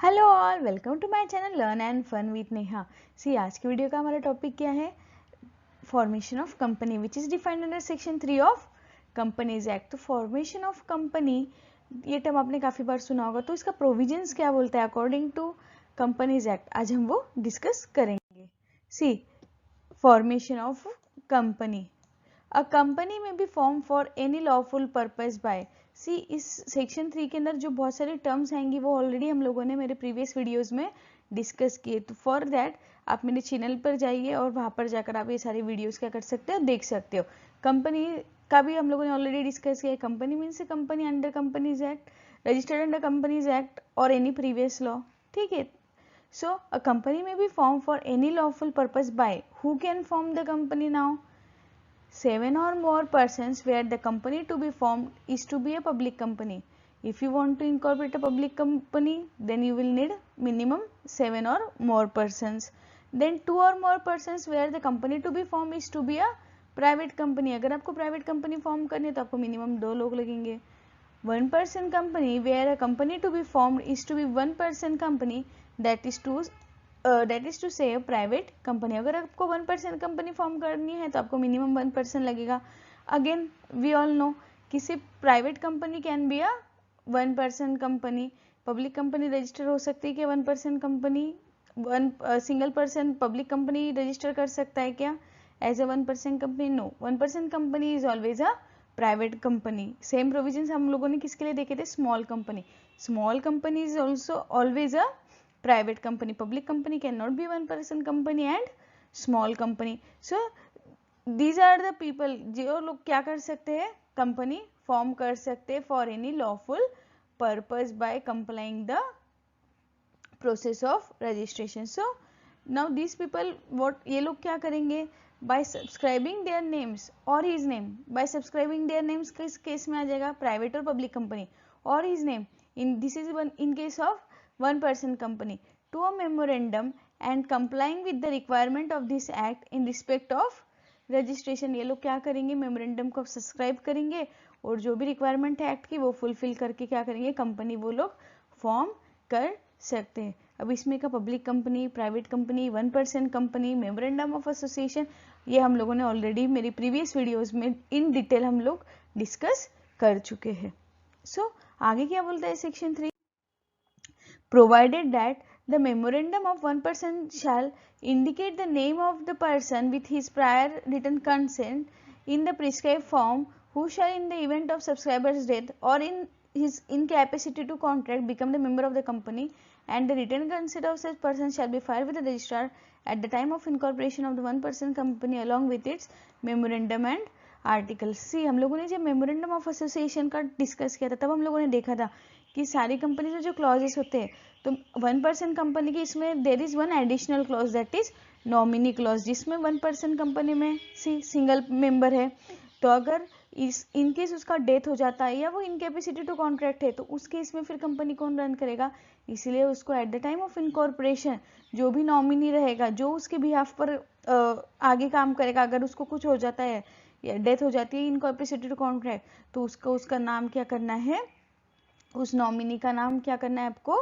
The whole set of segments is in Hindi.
Hello all, welcome to my channel learn and fun with Neha. See आज की वीडियो का हमारा टॉपिक क्या है? Formation of company which is defined under section 3 of companies act. तो फॉर्मेशन ऑफ कंपनी ये टर्म आपने काफ़ी बार सुना होगा, तो इसका प्रोविजंस क्या बोलता है अकॉर्डिंग टू कंपनीज एक्ट, आज हम वो डिस्कस करेंगे। See formation of company, a company may be form for any lawful purpose by. See इस सेक्शन 3 के अंदर जो बहुत सारी टर्म्स आएंगी वो ऑलरेडी हम लोगों ने मेरे प्रीवियस वीडियोस में डिस्कस किए। तो फॉर दैट आप मेरे चैनल पर जाइए और वहाँ पर जाकर आप ये सारी वीडियोस क्या कर सकते हो, देख सकते हो। कंपनी का भी हम लोगों ने ऑलरेडी डिस्कस किया है। Company means company under companies act, registered under companies act और एनी प्रीवियस लॉ, ठीक है। So a company may be form for any lawful purpose by, who can form the company now? 7 or more persons where the company to be formed is to be a public company. If you want to incorporate a public company, then you will need minimum 7 or more persons. Then 2 or more persons where the company to be formed is to be a private company. अगर आपको private company form करनी है तो आपको minimum 2 लोग लगेंगे. 1 person company where a company to be formed is to be 1 person company, that is to say private company. अगर आपको 1% कंपनी फॉर्म करनी है तो आपको मिनिमम 1% लगेगा। अगेन वी ऑल नो कि सिर्फ private company can be a 1% company, public company register हो सकती है कि 1% company, single person public company register कर सकता है क्या as a 1% company? No, 1% company is always a private company. Same provisions हम लोगों ने किसके लिए देखे थे? Small company. Small company is also always a private company. Public company cannot be 1% company and small company. So these are the people जो लोग क्या कर सकते हैं, कंपनी फॉर्म कर सकते हैं for any lawful purpose by complying the process of registration. So now this people what, ये लोग क्या करेंगे? बाय सब्सक्राइबिंग देयर नेम्स और his name. By subscribing their names किस केस में आ जाएगा? प्राइवेट और पब्लिक कंपनी। और his name in this is one in case of 1% company to a memorandum and complying with the requirement of this act in respect of registration। ये लोग क्या करेंगे? मेमोरेंडम को सब्सक्राइब करेंगे और जो भी रिक्वायरमेंट है एक्ट की वो फुलफिल करके क्या करेंगे? कंपनी वो लोग फॉर्म कर सकते हैं। अब इसमें का public company, private company, 1% company, memorandum of association, ये हम लोगों ने ऑलरेडी मेरी प्रीवियस वीडियोज में इन डिटेल हम लोग डिस्कस कर चुके हैं। सो आगे क्या बोलता है section 3? Provided that the memorandum of 1% shall indicate the name of the person with his prior written consent in the prescribed form, who shall in the event of subscriber's death or in his incapacity to contract become the member of the company, and the written consent of such person shall be filed with the registrar at the time of incorporation of the 1% company along with its memorandum and article. See हम लोगों ने जब मेमोरेंडम ऑफ एसोसिएशन का डिस्कस किया था तब हम लोगों ने देखा था कि सारी कंपनी में जो क्लॉजेस होते हैं, तो 1% कंपनी की इसमें there is one additional clause that is nominee clause, जिसमें 1% कंपनी में सिंगल मेंबर है, तो अगर इस इनकेस उसका डेथ हो जाता है या वो इनकेपेसिटी टू कॉन्ट्रैक्ट है तो उस केस में फिर कंपनी कौन रन करेगा? इसलिए उसको at the time of incorporation जो भी नॉमिनी रहेगा, जो उसके बिहाफ पर आगे काम करेगा, अगर उसको कुछ हो जाता है या डेथ हो जाती है इनकॉर्पोरेटेड टू कॉन्ट्रैक्ट, तो उसका नाम क्या करना है? उस नॉमिनी का नाम क्या करना है आपको?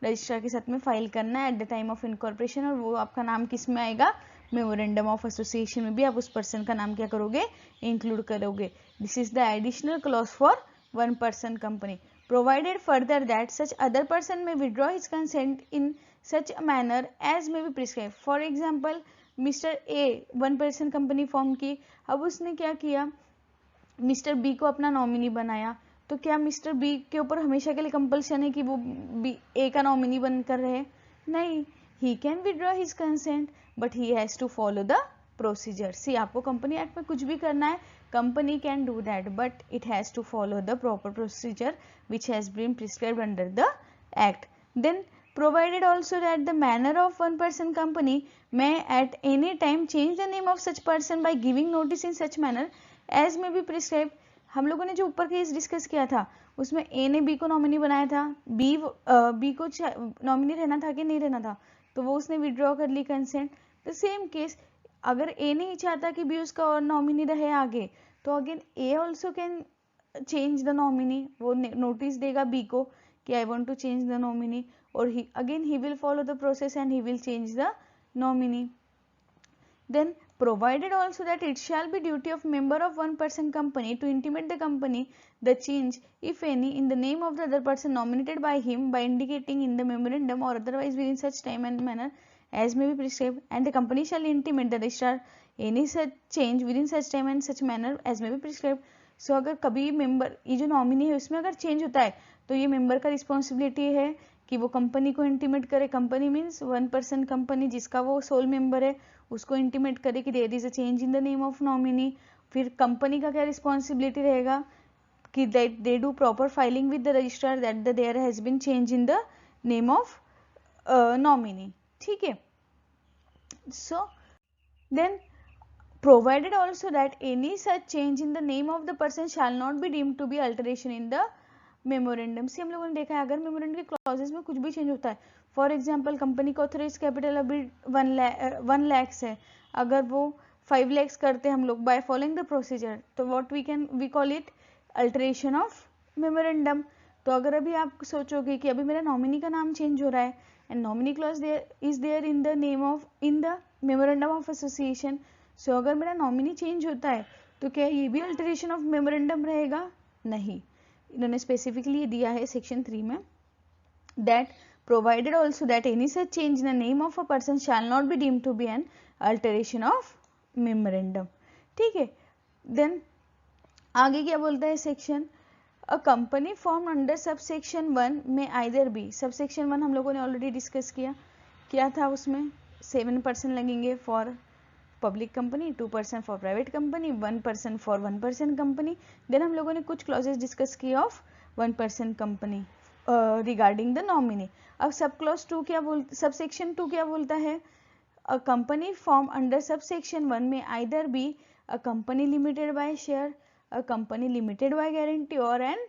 रजिस्ट्रार के साथ में फाइल करना है at the time of incorporation, और वो आपका नाम किस में आएगा? मेमोरेंडम ऑफ एसोसिएशन में भी आप उस पर्सन का नाम क्या करोगे? इंक्लूड करोगे। This is the additional clause for 1% company. Provided further that such other person may withdraw his consent in such a manner as may be prescribe. For example mister A 1% company form की, अब उसने क्या किया? मिस्टर बी को अपना नॉमिनी बनाया, तो क्या मिस्टर बी के ऊपर हमेशा के लिए कंपल्शन है कि वो बी ए का नॉमिनी बनकर रहे? नहीं, he can withdraw his consent but he has to follow the procedure. See आपको कंपनी एक्ट में कुछ भी करना है, company can do that but it has to follow the proper procedure which has been prescribed under the act. Then provided also that the manner of 1% company may at any time change the name of such person by giving notice in such manner as may be prescribed। हम लोगों ने जो ऊपर केस डिस्कस किया था उसमें ए ने बी को नॉमिनी बनाया था, बी को नॉमिनी रहना था कि नहीं रहना था, तो वो उसने विड्रॉ कर ली कंसेंट। द सेम केस अगर ए नहीं चाहता कि बी उसका और नॉमिनी रहे आगे, तो again A also can change the nominee. वो नोटिस देगा बी को कि I want to change the nominee, or he will follow the process and he will change the nominee. Then provided also that it shall be duty of member of one person company to intimate the company the change, if any, in the name of the other person nominated by him by indicating in the memorandum or otherwise within such time and manner as may be prescribed, and the company shall intimate the registrar any such change within such time and such manner as may be prescribed. So अगर कभी मेंबर, ये जो नॉमिनी है उसमें अगर चेंज होता है तो ये मेंबर का रिस्पॉन्सिबिलिटी है कि वो कंपनी को इंटीमेट करे. Company means one person company, जिसका वो सोल मेंबर है उसको इंटीमेट करे कि there is a change in the name of nominee. फिर कंपनी का क्या रिस्पॉन्सिबिलिटी रहेगा कि that they do proper filing with the registrar that there has been change in the name of nominee. ठीक है. So then provided also that any such change in the name of the person shall not be deemed to be alteration in the memorandum. से हम लोगों ने देखा है अगर मेमोरेंडम के क्लॉजेस में कुछ भी चेंज होता है, फॉर एग्जांपल कंपनी का ऑथराइज कैपिटल अभी 1 लाख है, अगर वो 5 lakhs करते हैं हम लोग बाय फॉलोइंग द प्रोसीजर, तो what we call it alteration of memorandum. तो अगर अभी आप सोचोगे कि अभी मेरा नॉमिनी का नाम चेंज हो रहा है and nominee clause is there in the name of in the memorandum of association. So अगर मेरा नॉमिनी चेंज होता है तो क्या ये भी अल्टरेशन ऑफ मेमोरेंडम रहेगा? नहीं. इन्होंने स्पेसिफिकली दिया है सेक्शन 3 में that provided also that any such change in the name of a person shall not be deemed to be an alteration of memorandum. ठीक है. देन आगे क्या बोलता है section, a company form under subsection 1 में आइदर बी. सबसेक्शन 1 हम लोगों ने ऑलरेडी डिस्कस किया था, उसमें 7% लगेंगे for public company, 2% for private company, 1% for 1% company. Then हम लोगों ने कुछ क्लॉजेस डिस्कस किए of 1% company regarding the nominee. अब सब क्लॉज 2 क्या बोलता, सबसेक्शन 2 क्या बोलता है, a company form under subsection 1 में either be a company limited by share, a company limited by guarantee और an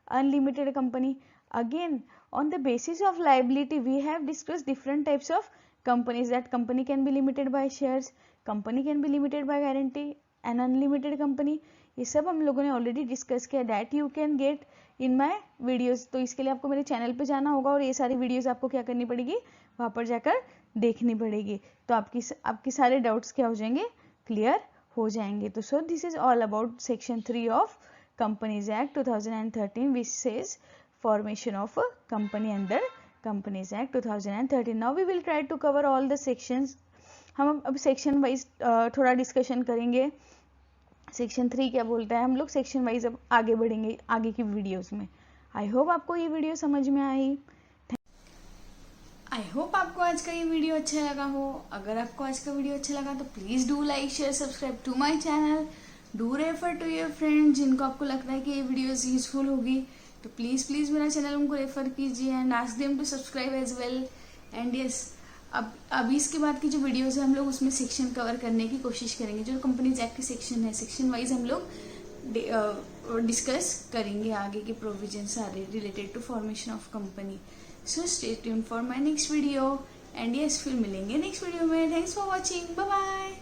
unlimited company. Again on the basis of liability we have discussed different types of companies, that company can be limited by shares, company can be limited by guarantee, an unlimited company. ये सब हम लोगों ने ऑलरेडी डिस्कस किया. That you can get in my videos. तो इसके लिए आपको मेरे चैनल पे जाना होगा और ये सारी वीडियोस आपको क्या करनी पड़ेगी, वहाँ पर जाकर देखनी पड़ेगी. तो आपकी सारे डाउट्स क्या हो जाएंगे, क्लियर हो जाएंगे. तो so this is all about section 3 of companies act 2013 which says formation of a company under Companies Act 2013. Now we will try to cover all the sections. हम अब सेक्शन वाइज थोड़ा डिस्कशन करेंगे. सेक्शन 3 क्या बोलता है, हम लोग सेक्शन वाइज अब आगे बढ़ेंगे आगे की वीडियोस में. आई होप आपको ये वीडियो समझ में आई. आई होप आपको आज का ये वीडियो अच्छा लगा हो. अगर आपको आज का वीडियो अच्छा लगा तो please do like share subscribe to my channel. Do refer to your friend जिनको आपको लगता है कि ये वीडियोस यूजफुल होगी, तो प्लीज़ मेरा चैनल उनको रेफर कीजिए and ask them to subscribe as well. And yes, अब इसके बाद की जो वीडियोस है हम लोग उसमें सेक्शन कवर करने की कोशिश करेंगे. जो कंपनीज एक्ट की सेक्शन है, सेक्शन वाइज हम लोग डिस्कस करेंगे आगे के प्रोविजन सारे related to formation of company. So stay tuned for my next video. And yes, फिर मिलेंगे नेक्स्ट वीडियो में. Thanks for watching. Bye bye.